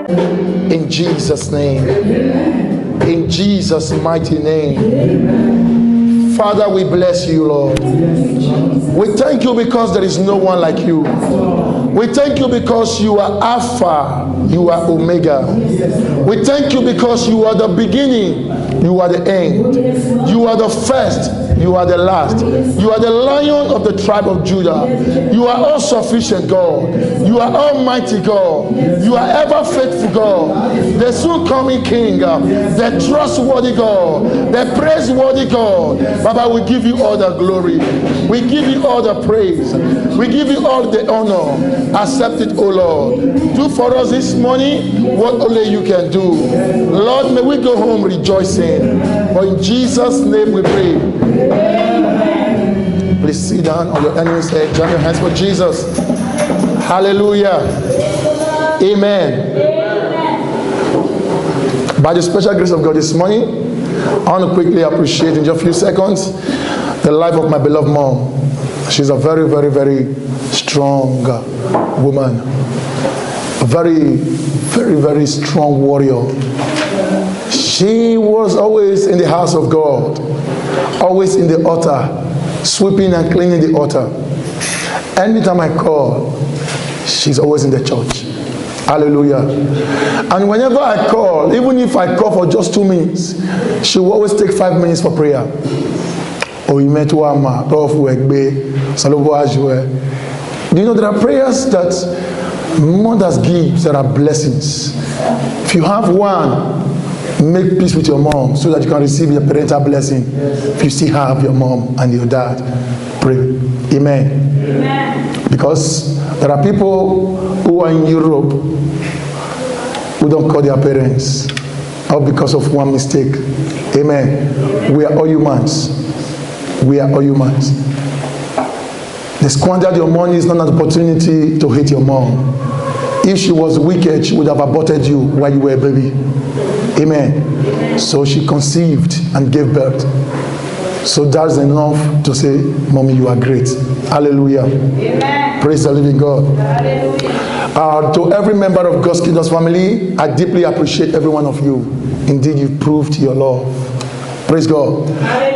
In Jesus' name. In Jesus' mighty name. Father, we bless you, Lord. We thank you because there is no one like you. We thank you because you are Alpha, you are Omega. We thank you because you are the beginning, you are the end. You are the first, you are the last. You are the Lion of the tribe of Judah. You are all sufficient God. You are almighty God. You are ever faithful God. The soon coming King, the trustworthy God, the praiseworthy God. Baba, we give you all the glory. We give you all the praise. We give you all the honor. Accept it, O Lord. Do for us this morning what only you can do. Lord, may we go home rejoicing. For in Jesus' name we pray. Please sit down on your enemy's head. Join your hands for Jesus. Hallelujah. Amen. By the special grace of God this morning, I want to quickly appreciate in just a few seconds the life of my beloved mom. She's a very, very, very strong woman. A very, very, very strong warrior. She was always in the house of God, always in the altar, sweeping and cleaning the altar. Anytime I call, she's always in the church. Hallelujah. And whenever I call, even if I call for just 2 minutes, she will always take 5 minutes for prayer. Do you know there are prayers that mothers give that are blessings? If you have one, make peace with your mom so that you can receive your parental blessing. If you still have your mom and your dad, pray. Amen. Amen. Because there are people who are in Europe who don't call their parents, all because of one mistake. Amen. We are all humans. We are all humans. They squandered your money is not an opportunity to hate your mom. If she was wicked, she would have aborted you while you were a baby. Amen. So she conceived and gave birth. So that's enough to say, Mommy, you are great. Hallelujah. Amen. Praise the living God. To every member of God's Kingdom's family, I deeply appreciate every one of you. Indeed, you've proved your love. Praise God.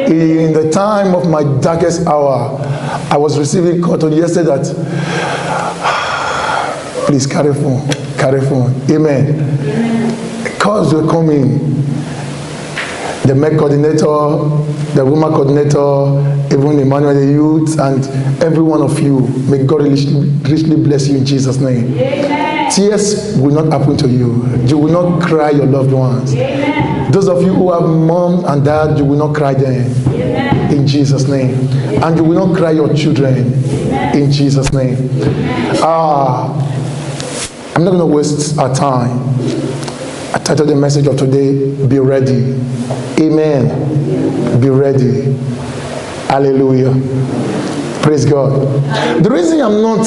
In the time of my darkest hour, I was receiving call to yesterday that please carry phone. Amen. Calls were coming. The MEC coordinator, the woman coordinator, even Emmanuel the youth, and every one of you. May God richly bless you in Jesus' name. Amen. Tears will not happen to you. You will not cry your loved ones. Amen. Those of you who have mom and dad, you will not cry them. Amen. In Jesus' name. Amen. And you will not cry your children. Amen. In Jesus' name. I'm not going to waste our time. I titled the message of today, Be Ready. Amen. Be ready. Hallelujah. Praise God. The reason I'm not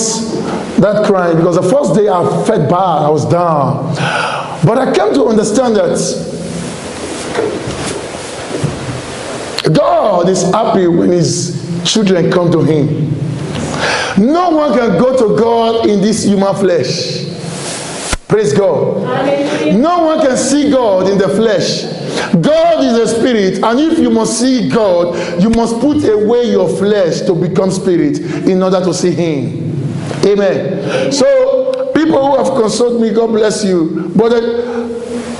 that crying, because the first day I felt bad, I was down. But I came to understand that God is happy when his children come to him. No one can go to God in this human flesh. Praise God. No one can see God in the flesh. God is a spirit, and if you must see God, you must put away your flesh to become spirit in order to see him. Amen. So people who have consulted me, God bless you, but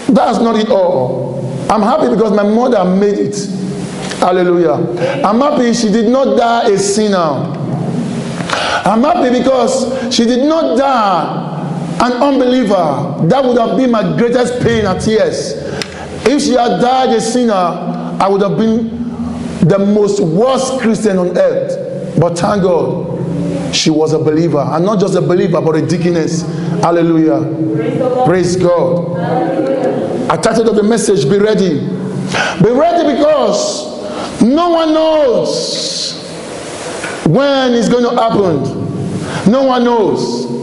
that's not it all. I'm happy because my mother made it. Hallelujah. I'm happy she did not die a sinner. I'm happy because she did not die an unbeliever. That would have been my greatest pain and tears. If she had died a sinner, I would have been the most worst Christian on earth. But thank God, she was a believer. And not just a believer, but a deaconess. Hallelujah. Praise God. Hallelujah. I titled the message, Be Ready. Be ready because no one knows when it's going to happen. No one knows.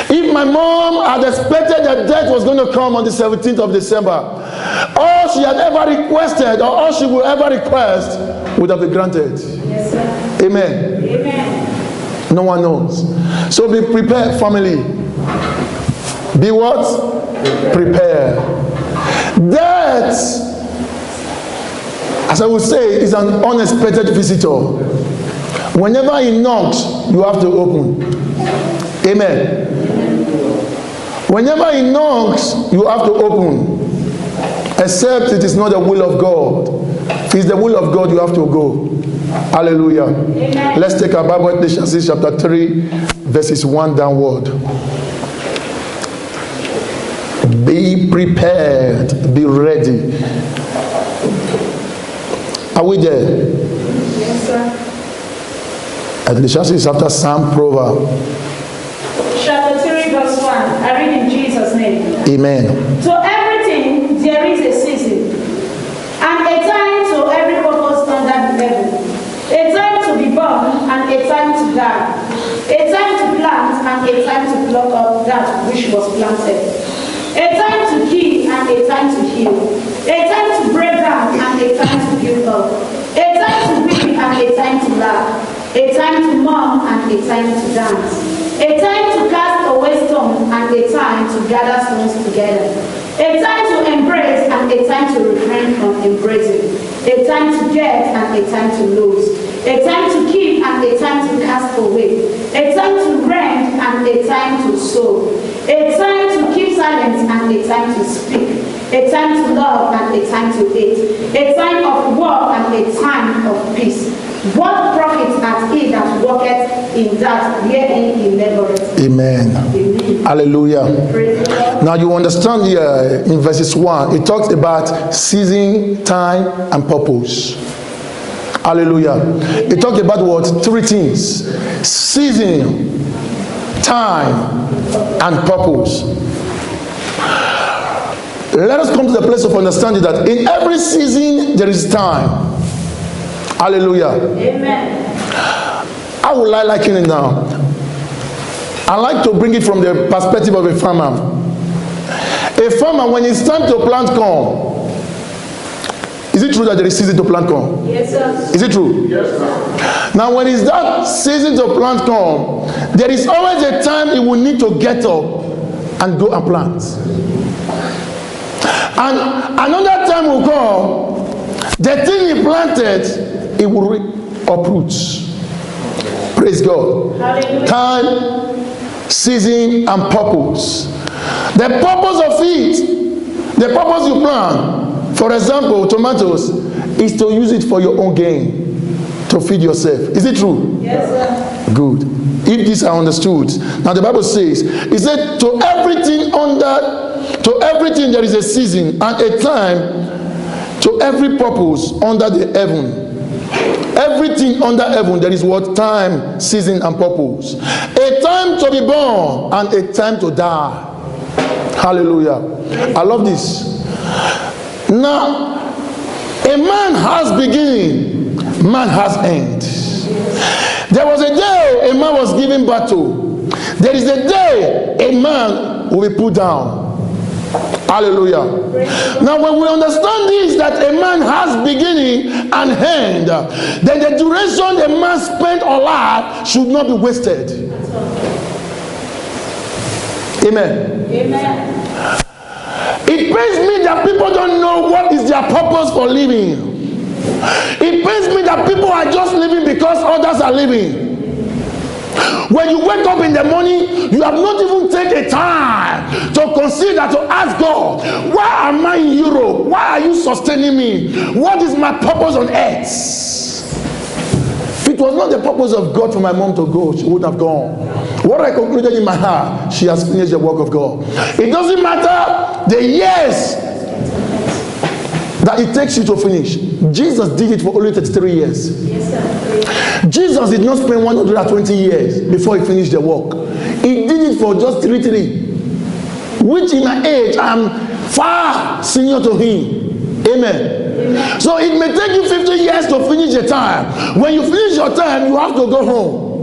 If my mom had expected that death was going to come on the 17th of December, all she had ever requested, or all she would ever request, would have been granted. Yes, sir. Amen. Amen. No one knows. So be prepared, family. Be what? Prepared. Death, as I would say, is an unexpected visitor. Whenever he knocks, you have to open. Amen. Whenever he knocks, you have to open. Except it is not the will of God. If it's the will of God, you have to go. Hallelujah. Amen. Let's take our Bible, Ecclesiastes chapter 3, verses 1 downward. Be prepared, be ready. Are we there? Yes, sir. Ecclesiastes after Psalm, Proverb. Chapter 3, verse 1. I read in Jesus' name. Amen. To everything there is a season, and a time to every purpose under the heaven. A time to be born, and a time to die. A time to plant, and a time to pluck up that which was planted. A time to kill, and a time to heal. A time to break down, and a time to build up. A time to weep, and a time to laugh. A time to mourn, and a time to dance. A time to cast away stones, and a time to gather stones together. A time to embrace, and a time to refrain from embracing. A time to get, and a time to lose. A time to keep, and a time to cast away. A time to rend, and a time to sow. A time to keep silence, and a time to speak. A time to love, and a time to hate. A time of war, and a time of peace. What profit hath he that worketh in that wherein he laboureth? Amen. Amen. Hallelujah. Now you understand here in verses 1, it talks about season, time, and purpose. Hallelujah. It talks about what? Three things: season, time, and purpose. Let us come to the place of understanding that in every season there is time. Hallelujah. Amen. How will I liken it now? I like to bring it from the perspective of a farmer. A farmer, when it's time to plant corn, is it true that there is season to plant corn? Yes, sir. Is it true? Yes, sir. Now, when it's that season to plant corn, there is always a time he will need to get up and go and plant. And another time will come, the thing he planted, it will uproot. Praise God. Hallelujah. Time, season, and purpose. The purpose of it, the purpose you plant, for example, tomatoes, is to use it for your own gain, to feed yourself. Is it true? Yes, sir. Good. If these are understood, now the Bible says, it said, to everything there is a season and a time, to every purpose under the heaven. Everything under heaven, there is what? Time, season, and purpose. A time to be born and a time to die. Hallelujah. I love this. Now, a man has beginning, man has end. There was a day a man was given battle. There is a day a man will be put down. Hallelujah. Now when we understand this, that a man has beginning and end, then the duration a man spent on life should not be wasted. Amen. Amen. It pains me that people don't know what is their purpose for living. It pains me that people are just living because others are living. When you wake up in the morning, you have not even taken time to consider, to ask God, why am I in Europe? Why are you sustaining me? What is my purpose on earth? If it was not the purpose of God for my mom to go, she wouldn't have gone. What I concluded in my heart, she has finished the work of God. It doesn't matter the years that it takes you to finish. Jesus did it for only 33 years. Yes, sir. Jesus did not spend 120 years before he finished the work. He did it for just 33, which in my age I am far senior to him. Amen. So it may take you 50 years to finish your time. When you finish your time, you have to go home.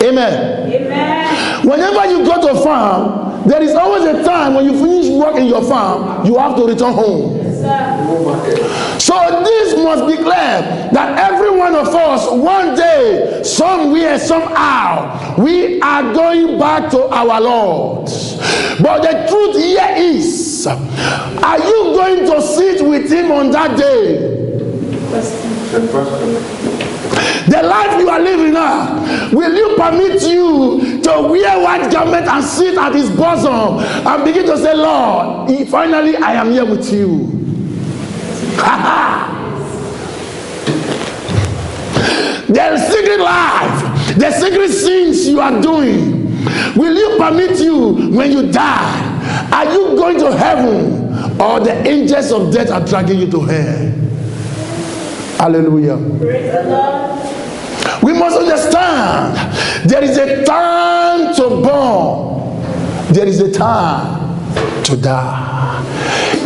Amen. Amen. Whenever you go to a farm, there is always a time when you finish work in your farm, you have to return home. Yes, sir. So this must be clear that every one of us one day somewhere, somehow, we are going back to our Lord. But the truth here is, are you going to sit with him on that day? The life you are living now, will you permit you to wear white garment and sit at his bosom and begin to say, Lord, finally I am here with you? The secret life, the secret sins you are doing, will you permit you when you die? Are you going to heaven, or the angels of death are dragging you to hell? Hallelujah. Praise the Lord. We must understand there is a time to born, there is a time to die.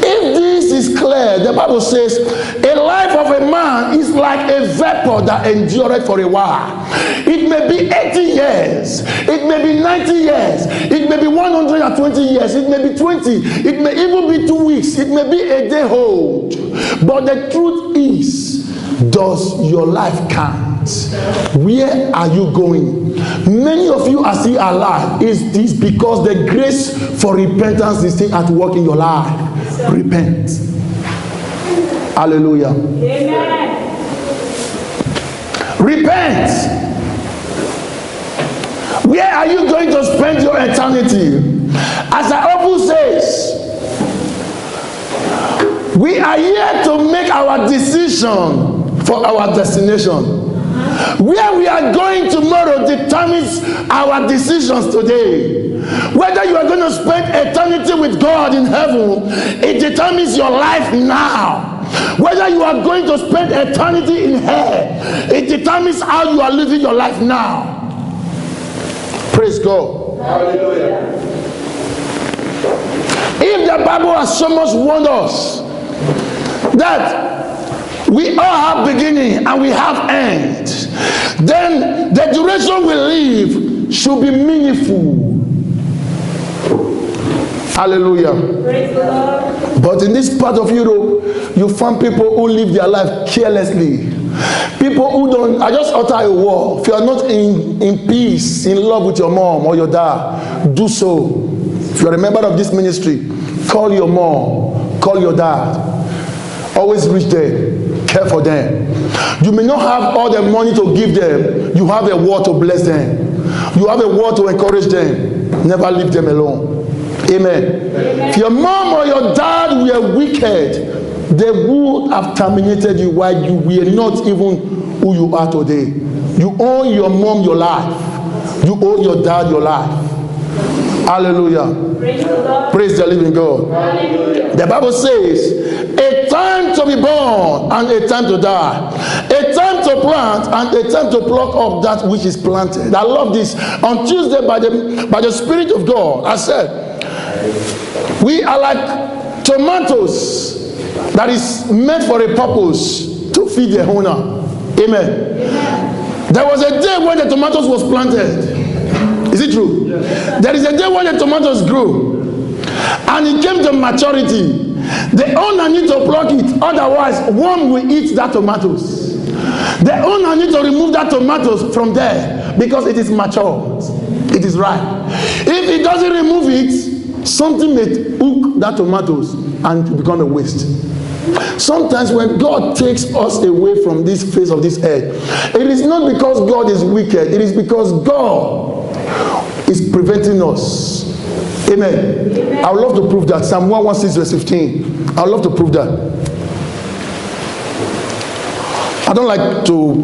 If this is clear, the Bible says a life of a man is like a vapor that endureth for a while. It may be 80 years, it may be 90 years, it may be 120 years, it may be 20, it may even be 2 weeks, it may be a day old. But the truth is, does your life count? Where are you going? Many of you are still alive. Is this because the grace for repentance is still at work in your life? Repent. Hallelujah. Amen. Repent. Where are you going to spend your eternity? As I often say, we are here to make our decision for our destination. Where we are going tomorrow determines our decisions today. Whether you are going to spend eternity with God in heaven, it determines your life now. Whether you are going to spend eternity in hell, it determines how you are living your life now. Praise God. Hallelujah. If the Bible has so much warned us that we all have beginning and we have end, then the duration we live should be meaningful. Hallelujah. Praise the Lord. But in this part of Europe, you find people who live their life carelessly. People who don't, I just utter a word. If you are not in peace, in love with your mom or your dad, do so. If you are a member of this ministry, call your mom, call your dad. Always reach them, care for them. You may not have all the money to give them. You have a word to bless them. You have a word to encourage them. Never leave them alone. Amen. Amen. If your mom or your dad were wicked, they would have terminated you while you were not even who you are today. You owe your mom your life. You owe your dad your life. Hallelujah. Praise the Lord. Praise the living God. Hallelujah. The Bible says, a time to be born and a time to die. A time to plant and a time to pluck up that which is planted. I love this. On Tuesday, by the Spirit of God, I said, we are like tomatoes that is meant for a purpose to feed the owner. Amen. There was a day when the tomatoes was planted. Is it true? Yes. There is a day when the tomatoes grew and it came to maturity. The owner needs to pluck it, otherwise worm will eat that tomatoes. The owner needs to remove that tomatoes from there because it is mature. It is ripe. If he doesn't remove it, something may hook that tomatoes and become a waste. Sometimes when God takes us away from this face of this earth, it is not because God is wicked, it is because God is preventing us. Amen. Amen. I would love to prove that. Psalm 116 verse 15. I would love to prove that. I don't like to.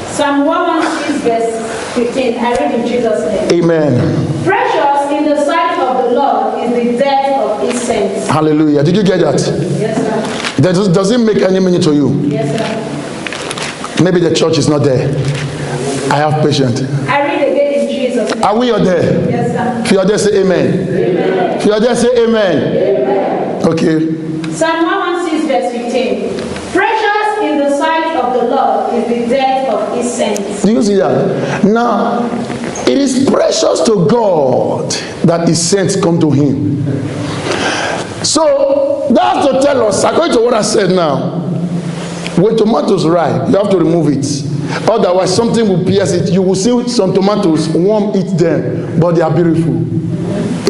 Psalm 116 verse 15. I read in Jesus' name. Amen. Precious in the sight of the Lord is the death of his saints. Hallelujah. Did you get that? Yes, sir. Does it make any meaning to you? Yes, sir. Maybe the church is not there. I have patience. I read again in Jesus' name. Are we all there? Yes, sir. If you are there, say amen. Amen. If you are there, say amen. Amen. Okay. Psalm 116 verse 15. Precious in the sight of the Lord is the death of his saints. Do you see that? Now, it is precious to God that his saints come to him. So, that's to tell us, according to what I said now, when tomatoes ripe, you have to remove it. Otherwise, something will pierce it. You will see some tomatoes, worm eat them, but they are beautiful.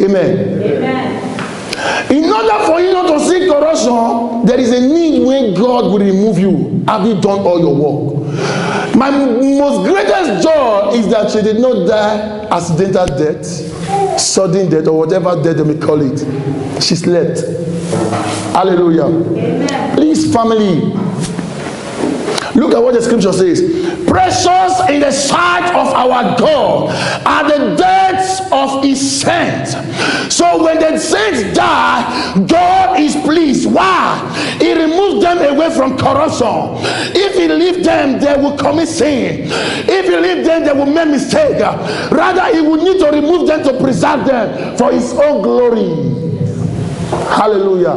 Amen. Amen. In order for you not to see corruption, there is a need when God will remove you. Have you done all your work? My most greatest joy is that she did not die accidental death, sudden death, or whatever death they may call it. She slept. Hallelujah. Amen. Please, family, look at what the scripture says. Precious in the sight of our God are the deaths of his saints. So when the saints die, God is pleased. Why? He removes them away from corruption. If he leaves them, they will commit sin. If he leaves them, they will make mistake. Rather, he will need to remove them to preserve them for his own glory. Hallelujah.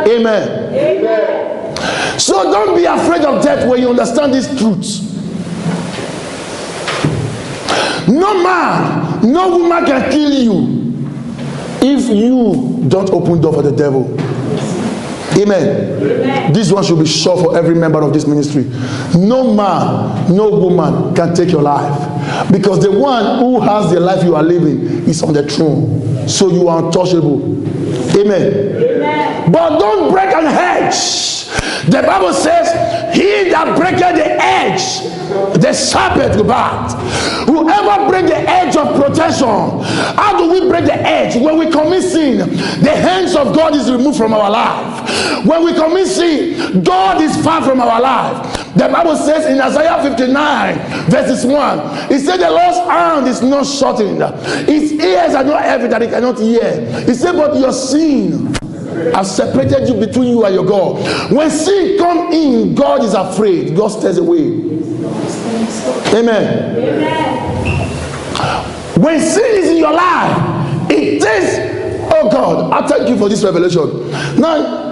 Amen. Amen. So don't be afraid of death when you understand this truth. No man, no woman can kill you if you don't open door for the devil. Amen. Amen. This one should be sure for every member of this ministry. No man, no woman can take your life, because the one who has the life you are living is on the throne. So you are untouchable. Amen. Amen. But don't break an hedge. The Bible says, he that breaketh the edge, the serpent will bite. Whoever break the edge of protection. How do we break the edge? When we commit sin, the hands of God is removed from our life. When we commit sin, God is far from our life. The Bible says in Isaiah 59 verses 1, it said the Lord's hand is not shortened, his ears are not heavy that he cannot hear. He said, but your sin have separated you between you and your God. When sin come in, God is afraid. God stays away. Amen. Amen. When sin is in your life, it is, oh God, I thank you for this revelation. Now,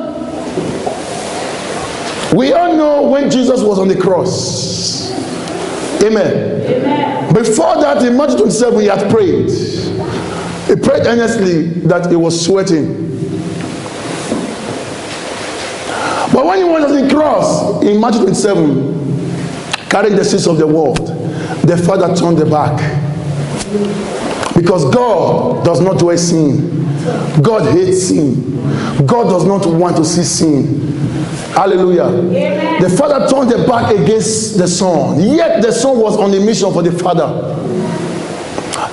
we all know when Jesus was on the cross. Amen. Amen. Before that, in Matthew 27, he had prayed. He prayed earnestly that he was sweating. But when he was on the cross, in Matthew 27, carrying the sins of the world, the Father turned the back. Because God does not do sin. God hates sin. God does not want to see sin. Hallelujah. Amen. The Father turned the back against the Son. Yet the Son was on a mission for the Father.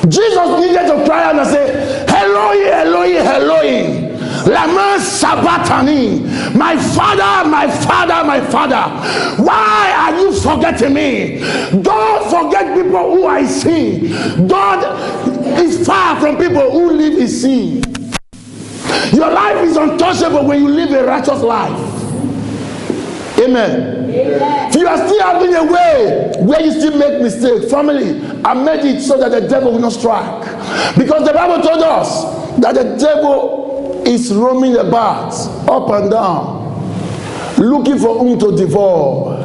Jesus needed to cry out and say, Eloi, Eloi, Eloi, lama sabachthani. My Father, my Father, my Father, why are you forgetting me? Don't forget people who are in sin. God is far from people who live in sin. Your life is untouchable when you live a righteous life. Amen. Amen. If you are still having a way where you still make mistakes, family, I made it so that the devil will not strike. Because the Bible told us that the devil is roaming about up and down, looking for whom to devour,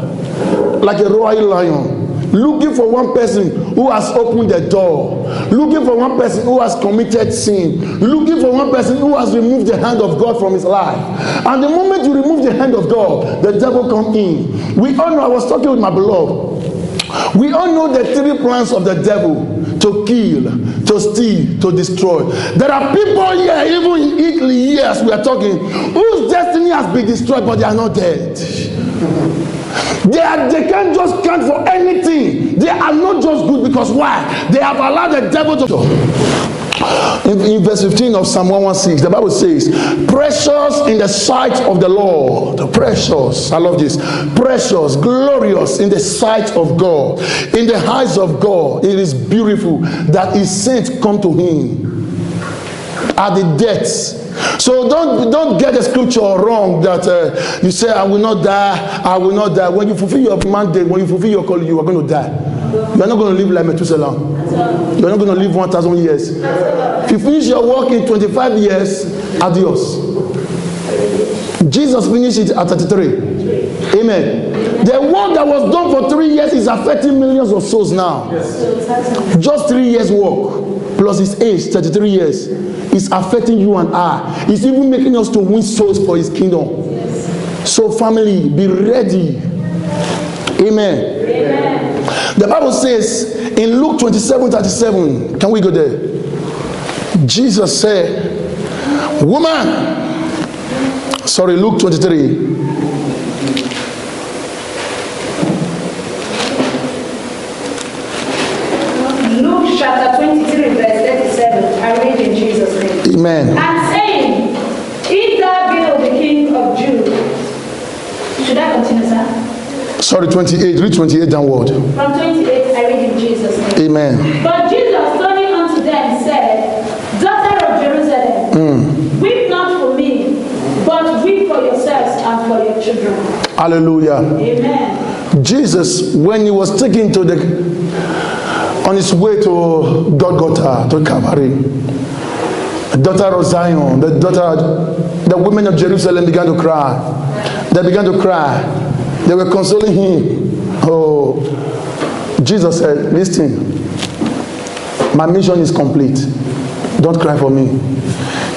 like a roaring lion, looking for one person who has opened the door, looking for one person who has committed sin, looking for one person who has removed the hand of God from his life. And the moment you remove the hand of God, the devil comes in. We all know, I was talking with my beloved, we all know the three plans of the devil: to kill, to steal, to destroy. There are people here, even in Italy, years we are talking, whose destiny has been destroyed, but they are not dead. They can't just count for anything. They are not just good because why? They have allowed the devil to. In verse 15 of Psalm 116, the Bible says, precious in the sight of the Lord. Precious, I love this. Precious, glorious in the sight of God. In the eyes of God, it is beautiful that his saints come to him at the deaths. So don't get the scripture wrong that you say, I will not die, I will not die. When you fulfill your mandate, when you fulfill your calling, you are going to die. You are not going to live like Methuselah. You are not going to live 1,000 years. If you finish your work in 25 years, adios. Jesus finished it at 33. Amen. The work that was done for 3 years is affecting millions of souls now. Just 3 years work plus his age, 33 years, is affecting you and I. It's even making us to win souls for his kingdom. So family, be ready. Amen. Amen. The Bible says in Luke 27:37, can we go there? Jesus said, Luke 23. Luke chapter 23, verse 37. I read in Jesus' name. Amen. And saying, if thou be the King of Jews. Should I continue, sir? Sorry, 28. Read 28 downward. From 28, I read in Jesus' name. Amen. But Jesus, turning unto them, said, Daughter of Jerusalem, weep not for me, but weep for yourselves and for your children. Hallelujah. Amen. Jesus, when he was taken on his way to Golgotha, to Calvary, the daughter of Zion, the women of Jerusalem began to cry. They began to cry. They were consoling him. Oh, Jesus said, listen, my mission is complete. Don't cry for me.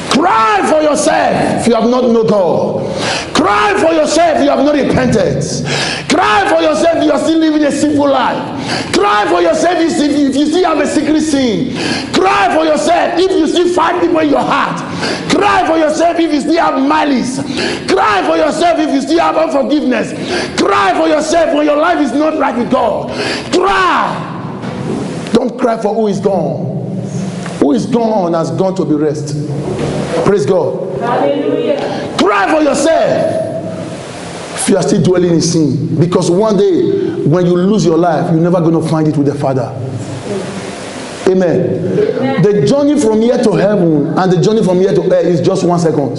Cry for yourself if you have not known God. Cry for yourself if you have not repented. Cry for yourself if you are still living a sinful life. Cry for yourself if you still have a secret sin. Cry for yourself if you still fight people in your heart. Cry for yourself if you still have malice. Cry for yourself if you still have unforgiveness. Cry for yourself when your life is not right with God. Cry. Don't cry for who is gone. Who is gone has gone to be rest. Praise God. Hallelujah. Cry for yourself if you are still dwelling in sin. Because one day, when you lose your life, you're never going to find it with the Father. Amen. Amen. The journey from here to heaven and the journey from here to earth is just 1 second.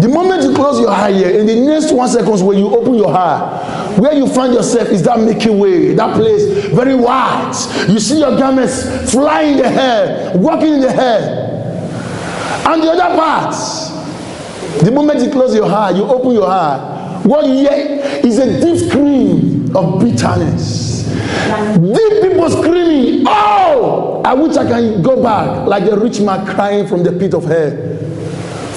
The moment you close your eye here, in the next 1 second when you open your eye, where you find yourself is that Milky Way, that place very wide. You see your garments flying in the air, walking in the air. And the other part, the moment you close your eye, you open your eye, what you hear is a deep scream of bitterness. Deep people screaming, oh, I wish I can go back like a rich man crying from the pit of hell.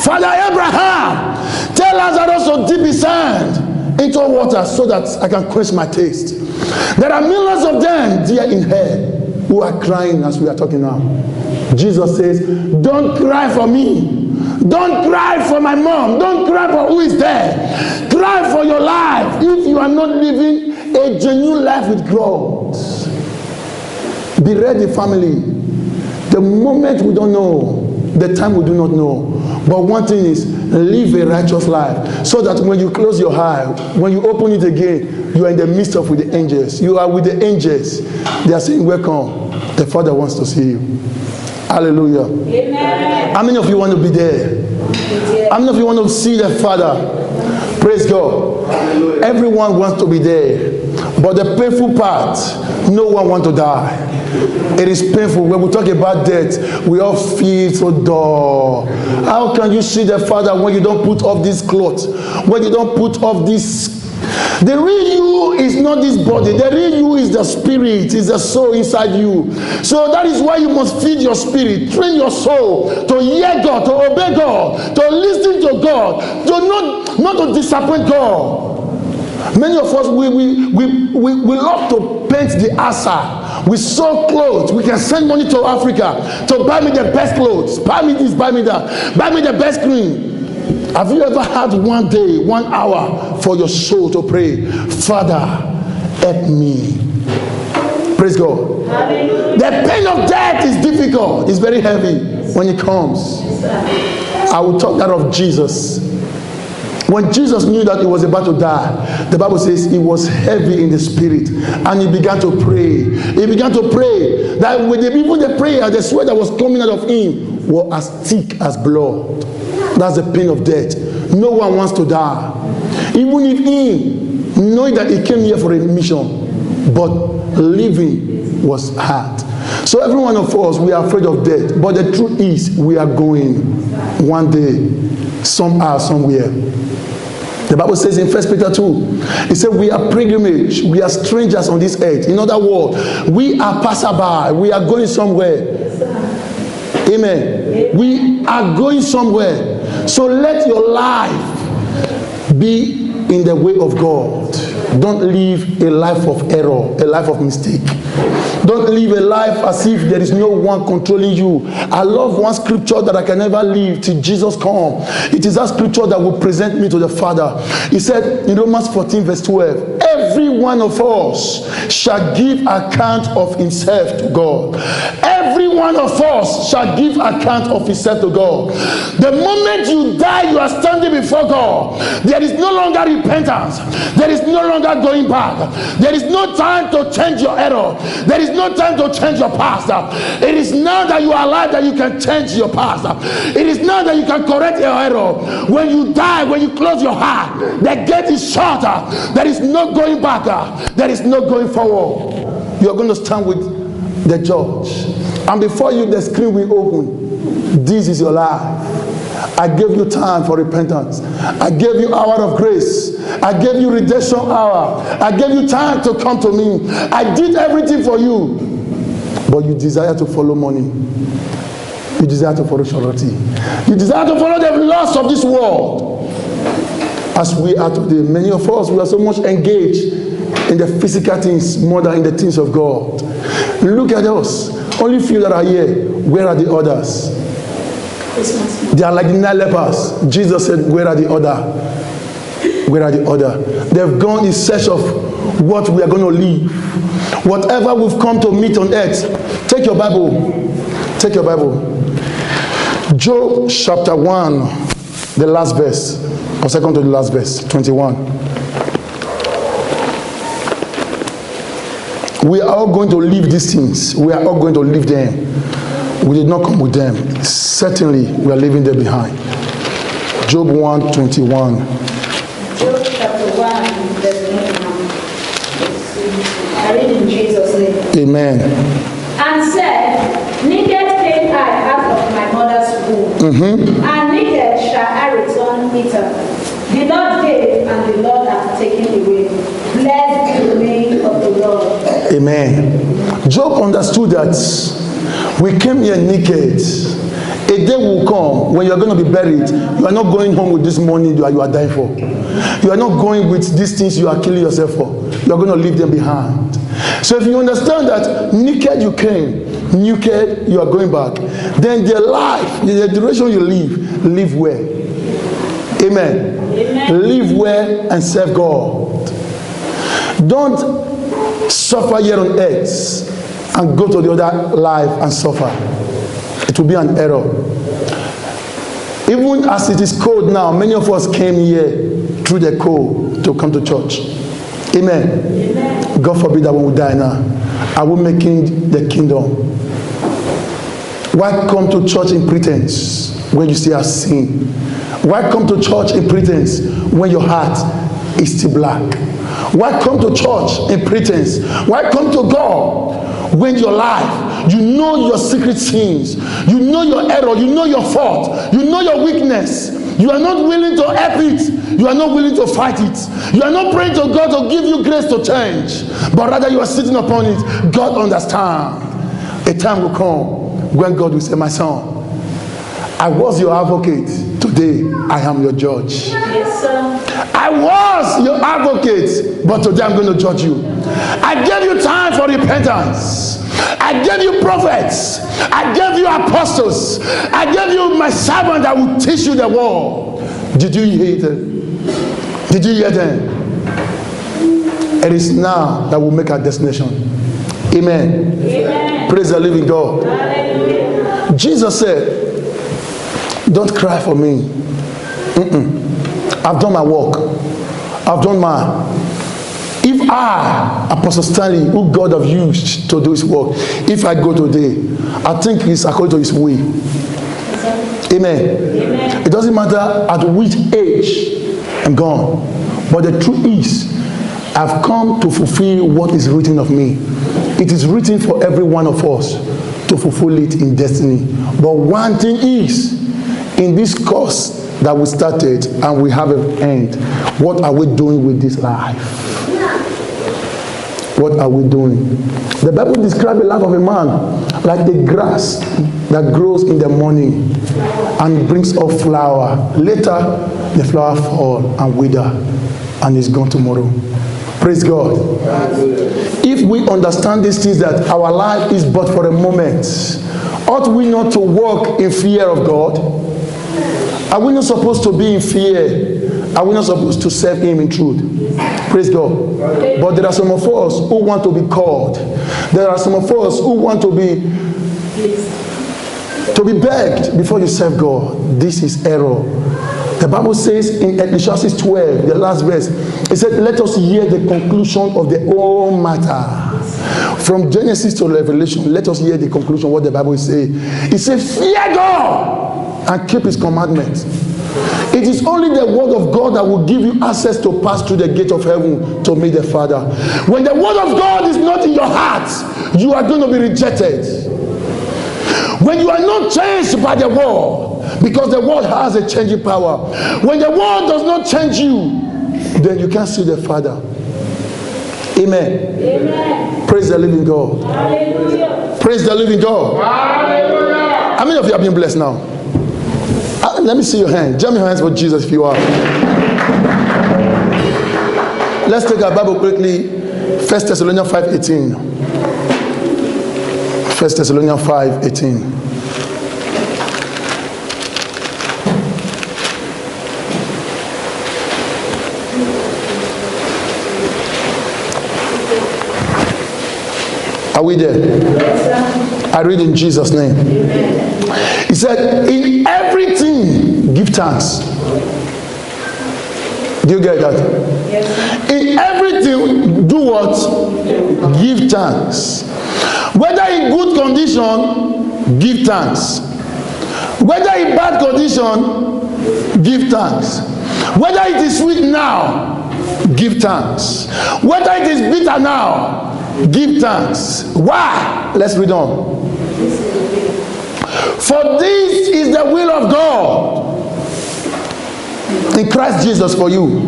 Father Abraham, tell Lazarus to dip his hand into water so that I can quench my taste. There are millions of them there in hell who are crying as we are talking now. Jesus says, don't cry for me. Don't cry for my mom. Don't cry for who is there. Cry for your life if you are not living a genuine life with God. Be ready, family. The moment we don't know, the time we do not know. But one thing is, live a righteous life so that when you close your eye, when you open it again, you are in the midst of with the angels. You are with the angels. They are saying, welcome. The Father wants to see you. Hallelujah. Amen. How many of you want to be there? How many of you want to see the Father? Praise God. Hallelujah. Everyone wants to be there. But the painful part, no one wants to die. It is painful. When we talk about death, we all feel so dull. How can you see the Father when you don't put off this cloth? When you don't put off this? The real you is not this body. The real you is the spirit, is the soul inside you. So that is why you must feed your spirit, train your soul to hear God, to obey God, to listen to God, to not to disappoint God. Many of us, we love to paint the asa. We sew clothes. We can send money to Africa to buy me the best clothes. Buy me this, buy me that. Buy me the best cream. Have you ever had 1 day, 1 hour for your soul to pray? Father, help me. Praise God. Hallelujah. The pain of death is difficult. It's very heavy when it comes. I will talk that of Jesus. When Jesus knew that he was about to die, the Bible says he was heavy in the spirit and he began to pray. He began to pray that with even the prayer, the sweat that was coming out of him was as thick as blood. That's the pain of death. No one wants to die. Even if he, knowing that he came here for a mission, but living was hard. So every one of us, we are afraid of death. But the truth is, we are going one day, somehow, somewhere. The Bible says in 1 Peter 2, it said we are pilgrimage, we are strangers on this earth. In other words, we are passerby, we are going somewhere. Amen. We are going somewhere. So let your life be in the way of God. Don't live a life of error, a life of mistake. Don't live a life as if there is no one controlling you. I love one scripture that I can never leave till Jesus come. It is that scripture that will present me to the Father. He said in Romans 14 verse 12, every one of us shall give account of himself to God. Every one of us shall give account of himself to God. The moment you die, you are standing before God. There is no longer repentance. There is no longer going back. There is no time to change your error. There is no time to change your past. It is now that you are alive that you can change your past. It is now that you can correct your error. When you die, when you close your heart, the gate is shut. There is no going back. There is no going forward. You are going to stand with the judge. And before you, the screen will open. This is your life. I gave you time for repentance. I gave you hour of grace. I gave you redemption hour. I gave you time to come to me. I did everything for you. But you desire to follow money. You desire to follow charity. You desire to follow the lust of this world. As we are today, many of us, we are so much engaged in the physical things more than in the things of God. Look at us. Only few that are here. Where are the others? They are like the 9 lepers. Jesus said, where are the other? Where are the other? They've gone in search of what we are going to leave. Whatever we've come to meet on earth. Take your Bible. Take your Bible. Job chapter 1, the last verse, or second to the last verse, 21. We are all going to leave these things. We are all going to leave them. We did not come with them. Certainly, we are leaving them behind. Job 1:21. Job chapter 1, verse 21. I read in Jesus' name. Amen. And said, naked came I out of my mother's womb, and naked shall I return hither. The Lord gave, and the Lord hath taken away. Blessed be the name of the Lord. Amen. Job understood that we came here naked. A day will come when you are going to be buried. You are not going home with this money you are dying for. You are not going with these things you are killing yourself for. You are going to leave them behind. So if you understand that naked you came, naked you are going back, then the life, the duration you live well. Amen. Amen. Live well and serve God. Don't suffer here on earth and go to the other life and suffer. It will be an error. Even as it is cold now, many of us came here through the cold to come to church. Amen. Amen. God forbid that when we die now, I will make the kingdom. Why come to church in pretense when you still have sin? Why come to church in pretense when your heart is still black? Why come to church in pretense? Why come to God when your life, you know your secret sins, you know your error, you know your fault, you know your weakness, you are not willing to help it, you are not willing to fight it, you are not praying to God to give you grace to change, but rather you are sitting upon it. God understands. A time will come when God will say, my son, I was your advocate, today I am your judge. Yes, sir. I was your advocate, but today I'm going to judge you. I gave you time for repentance. I gave you prophets. I gave you apostles. I gave you my servant that will teach you the word. Did you hear them? Did you hear them? It is now that we'll make our destination. Amen. Amen. Praise the living God. Hallelujah. Jesus said, don't cry for me. I've done my work. I've done mine. If I, Apostle Stanley, who God have used to do his work, if I go today, I think it's according to his way. Amen. Amen. It doesn't matter at which age I'm gone. But the truth is, I've come to fulfill what is written of me. It is written for every one of us to fulfill it in destiny. But one thing is, in this course that we started and we have an end, what are we doing with this life? What are we doing? The Bible describes the life of a man like the grass that grows in the morning and brings up flower. Later, the flower fall and wither and is gone tomorrow. Praise God. If we understand these things, that our life is but for a moment, ought we not to walk in fear of God? Are we not supposed to be in fear? Are we not supposed to serve Him in truth? Praise God. But there are some of us who want to be called. There are some of us who want to be begged before you serve God. This is error. The Bible says in Ecclesiastes 12, the last verse, it said, let us hear the conclusion of the whole matter. From Genesis to Revelation, let us hear the conclusion of what the Bible is saying. It says, fear God and keep His commandments. It is only the word of God that will give you access to pass through the gate of heaven to meet the Father. When the word of God is not in your heart, you are going to be rejected. When you are not changed by the word, because the word has a changing power. When the word does not change you, then you can't see the Father. Amen. Amen. Praise the living God. Hallelujah. Praise the living God. Hallelujah. How many of you have been blessed now? Let me see your hand. Jam your hands for Jesus if you are. Let's take our Bible quickly. 1 Thessalonians 5:18. 1 Thessalonians 5:18. Are we there? I read in Jesus' name. He said, in everything, give thanks. Do you get that? Yes. In everything, do what? Give thanks. Whether in good condition, give thanks. Whether in bad condition, give thanks. Whether it is sweet now, give thanks. Whether it is bitter now, give thanks. Why? Let's read on. For this is the will of God in Christ Jesus for you.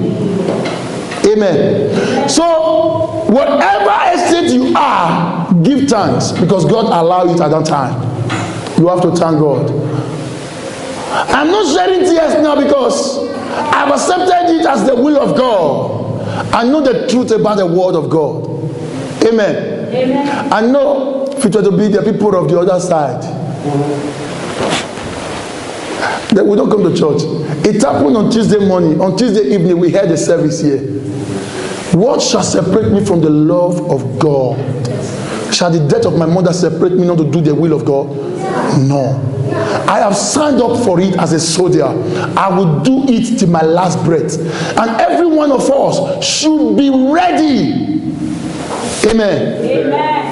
Amen. So, whatever state you are, give thanks, because God allowed it at that time. You have to thank God. I'm not shedding tears now because I've accepted it as the will of God. I know the truth about the word of God. Amen. Amen. I know if it were to be the people of the other side, they would not come to church. It happened on Tuesday morning. On Tuesday evening, we had a service here. What shall separate me from the love of God? Shall the death of my mother separate me not to do the will of God? No. I have signed up for it as a soldier. I will do it till my last breath. And every one of us should be ready. Amen. Amen.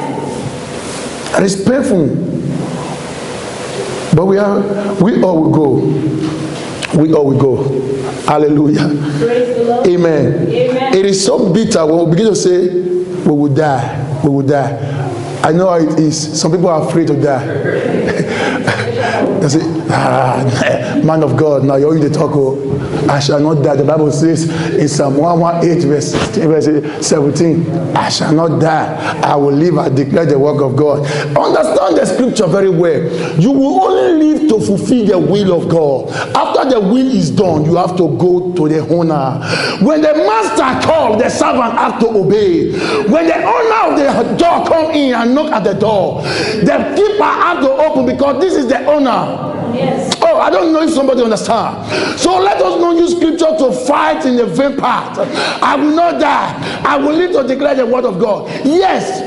And it's painful. But we all will go. We all will go. Hallelujah. Praise the Lord. Amen. Amen. It is so bitter when we begin to say, we will die. We will die. I know how it is. Some people are afraid to die. They say, man of God, now you're in the talk. I shall not die. The Bible says in Psalm 118, verse 17, I shall not die. I will live and declare the work of God. Understand the scripture very well. You will only live to fulfill the will of God. After the will is done, you have to go to the owner. When the master called, the servant had to obey. When the owner of the door come in and knock at the door, the keeper had to open, because this is the owner. Yes. Oh, I don't know if somebody understands. So let us not use scripture to fight in the vain part. I will not die. I will live to declare the word of God. Yes,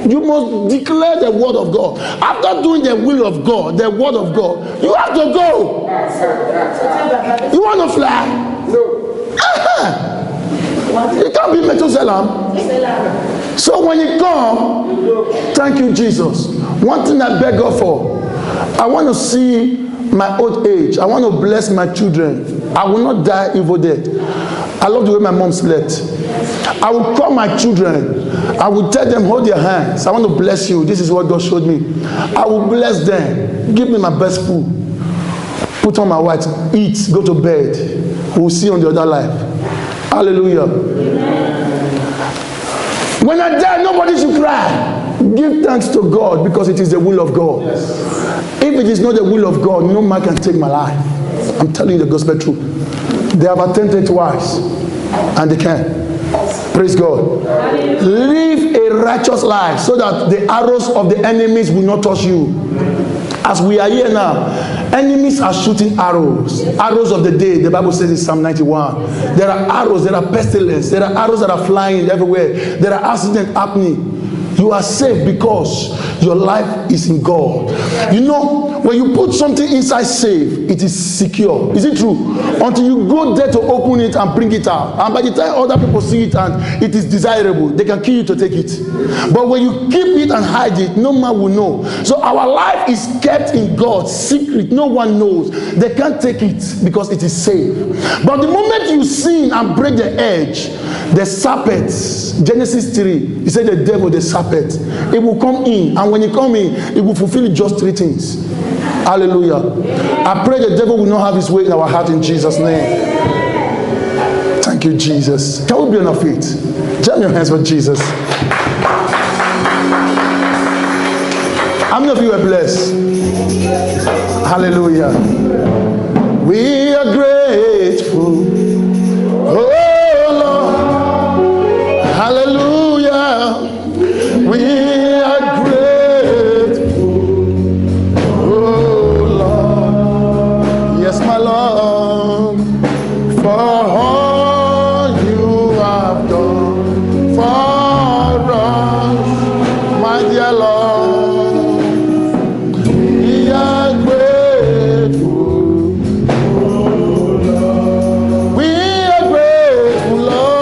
you must declare the word of God. After doing the will of God, the word of God, you have to go. You want to fly? No. You can't be Methuselah. So when you come, thank you, Jesus. One thing I beg God for, I want to see my old age. I want to bless my children. I will not die evil death. I love the way my mom slept. I will call my children. I will tell them, hold their hands. I want to bless you. This is what God showed me. I will bless them. Give me my best food. Put on my white. Eat. Go to bed. We'll see on the other life. Hallelujah. When I die, nobody should cry. Give thanks to God, because it is the will of God. Yes. If it is not the will of God, no man can take my life. I'm telling you the gospel truth. They have attempted twice, and they can. Praise God. Live a righteous life so that the arrows of the enemies will not touch you. As we are here now, enemies are shooting arrows. Arrows of the day, the Bible says in Psalm 91. There are arrows, there are pestilence, there are arrows that are flying everywhere. There are accidents happening. You are safe because your life is in God. You know, when you put something inside safe, it is secure. Is it true? Until you go there to open it and bring it out. And by the time other people see it and it is desirable, they can kill you to take it. But when you keep it and hide it, no man will know. So our life is kept in God, secret. No one knows. They can't take it because it is safe. But the moment you sin and break the edge, the serpent, Genesis 3, he said the devil, the serpent, it will come in, and when it come in, it will fulfill just three things. Hallelujah. I pray the devil will not have his way in our heart in Jesus' name. Thank you, Jesus. Can we be on our feet? Jam your hands for Jesus. How many of you are blessed? Hallelujah. We are grateful. Oh Lord. Hallelujah. We are grateful. Oh Lord. Yes, my Lord. For all you have done for us, my dear Lord. We are grateful. We are grateful, Lord.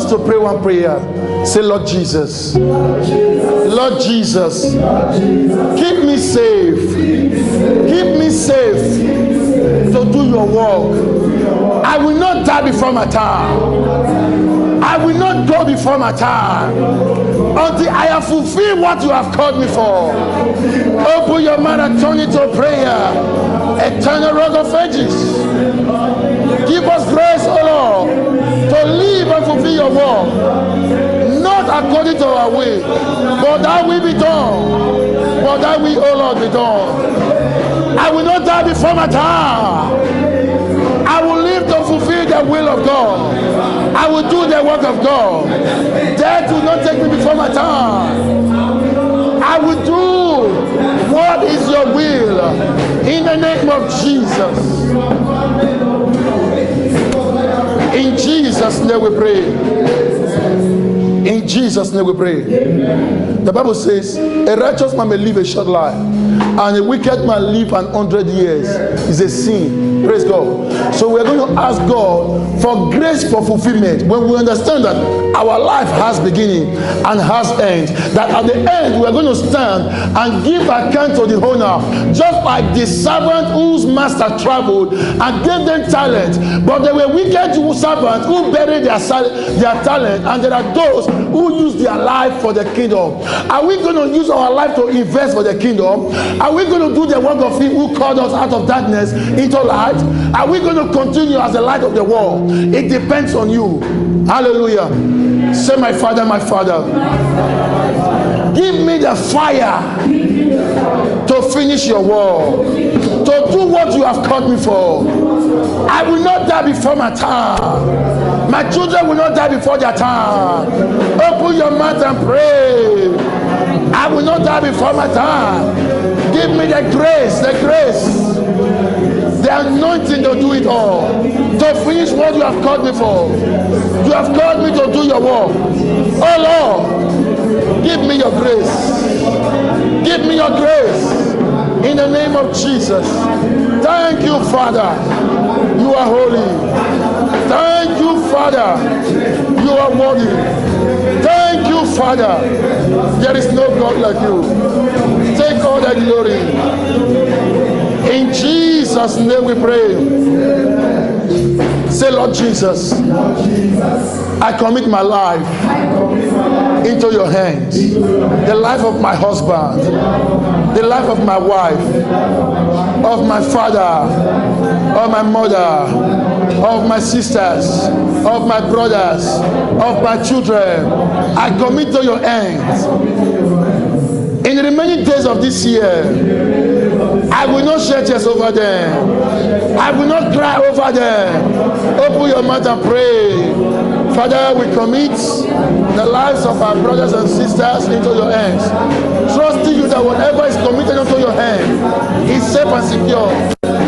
To pray one prayer. Say, Lord Jesus. Lord Jesus. Keep me safe. Keep me safe to do your work. I will not die before my time. I will not go before my time until I have fulfilled what you have called me for. Open your mouth and turn it to prayer. Eternal Rock of Ages. Give us grace, O Lord, to live and fulfill your work, not according to our will, but that will be done. But that will, O Lord, be done. I will not die before my time. I will live to fulfill the will of God. I will do the work of God. Death will not take me before my time. I will do what is your will in the name of Jesus. In Jesus' name we pray. In Jesus' name we pray. The Bible says, a righteous man may live a short life, and a wicked man live 100 years. It's a sin. Praise God. So we're going to ask God for grace for fulfillment. When we understand that our life has beginning and has end, that at the end we are going to stand and give account to the owner, just like the servant whose master traveled and gave them talent, but there were wicked servants who buried their talent, and there are those who use their life for the kingdom. Are we going to use our life to invest for the kingdom? Are we going to do the work of him who called us out of darkness into light? Are we going to continue as the light of the world? It depends on you. Hallelujah. Say, my Father, give me the fire to finish your work, to do what you have called me for. I will not die before my time. My children will not die before their time. Open your mouth and pray. I will not die before my time. Give me the grace, the anointing to do it all, to finish what you have called me for. You have called me to do your work. Oh Lord, give me your grace. Give me your grace in the name of Jesus. Thank you, Father. You are holy. Thank you, Father. You are worthy. Thank you, Father. There is no God like you. Take all the glory. In Jesus' name we pray. Say, Lord Jesus, I commit my life into your hands. The life of my husband, the life of my wife, of my father, of my mother, of my sisters, of my brothers, of my children. I commit to your hands. In the remaining days of this year, I will not shed tears over them. I will not cry over them. Open your mouth and pray. Father, we commit the lives of our brothers and sisters into your hands, trusting you that whatever is committed into your hand is safe and secure.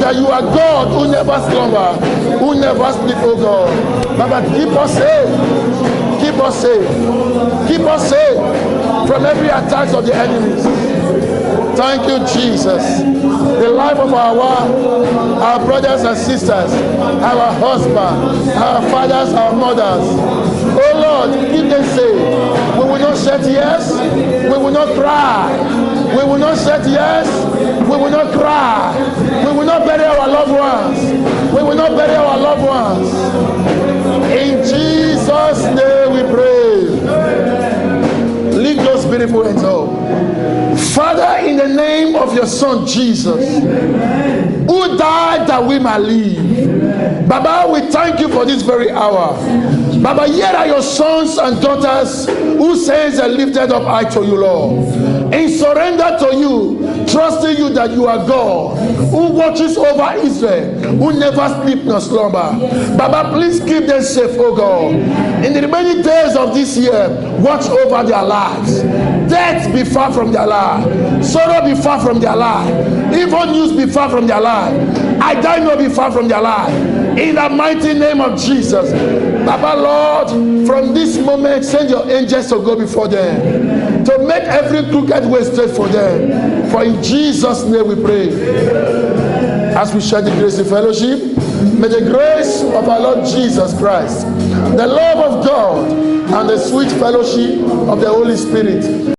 That you are God who never slumber, who never sleep, oh God. Baba, keep us safe. Keep us safe. Keep us safe from every attack of the enemies. Thank you, Jesus. The life of our brothers and sisters, our husbands, our fathers, our mothers. Oh Lord, keep them safe. We will not shed tears. We will not cry. We will not shed tears. We will not cry. We will not bury our loved ones. We will not bury our loved ones. In Jesus' name we pray. Lift those beautiful hands up. Father, in the name of your Son Jesus, who died that we might live. Baba, we thank you for this very hour. Baba, here are your sons and daughters who says are lifted up high to you, Lord. In surrender to you, trusting you that you are God, who watches over Israel, who never sleep nor slumber. Baba, please keep them safe, oh God. In the remaining days of this year, watch over their lives. Death be far from their life. Sorrow be far from their life. Evil news be far from their life. I die not be far from their life. In the mighty name of Jesus. Baba, Lord, from this moment, send your angels to go before them, to make every crooked way straight for them. For in Jesus' name we pray. As we share the grace of fellowship, may the grace of our Lord Jesus Christ, the love of God, and the sweet fellowship of the Holy Spirit